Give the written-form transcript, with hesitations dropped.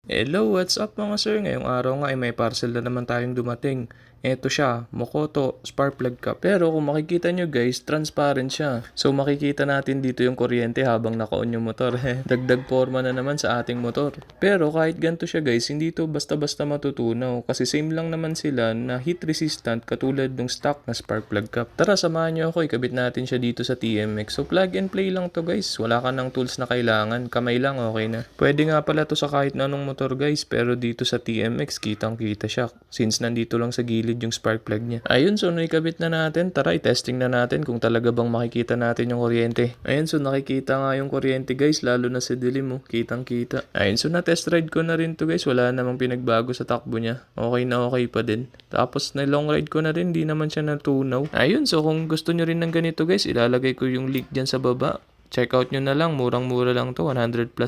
Hello, what's up mga sir? Ngayong araw nga ay may parcel na naman tayong dumating. Eto siya, Mokoto Spark Plug Cup. Pero kung makikita nyo guys, transparent siya. So makikita natin dito yung kuryente habang naka-on yung motor. Dagdag forma na naman sa ating motor. Pero kahit ganito siya guys, hindi to basta-basta matutunaw. Kasi same lang naman sila na heat resistant katulad ng stock na Spark Plug Cup. Tara, samahan nyo ako, ikabit natin siya dito sa TMX. So plug and play lang to guys. Wala ka ng tools na kailangan. Kamay lang, okay na. Pwede nga pala to sa kahit na anong motor guys, pero dito sa TMX kitang kita siya since nandito lang sa gilid yung spark plug niya. Ayun, so naikabit na natin. Tara, i-testing na natin kung talaga bang makikita natin yung kuryente. Ayun, so nakikita nga yung kuryente guys, lalo na sa dilim mo, kitang kita. Ayun, so na-test ride ko na rin to guys, wala namang pinagbago sa takbo niya. Okay na okay pa din. Tapos na long ride ko na rin, di naman siya natunaw. Ayun, so kung gusto nyo rin ng ganito guys, ilalagay ko yung link dyan sa baba. Check out nyo na lang, murang-mura lang to, 100 plus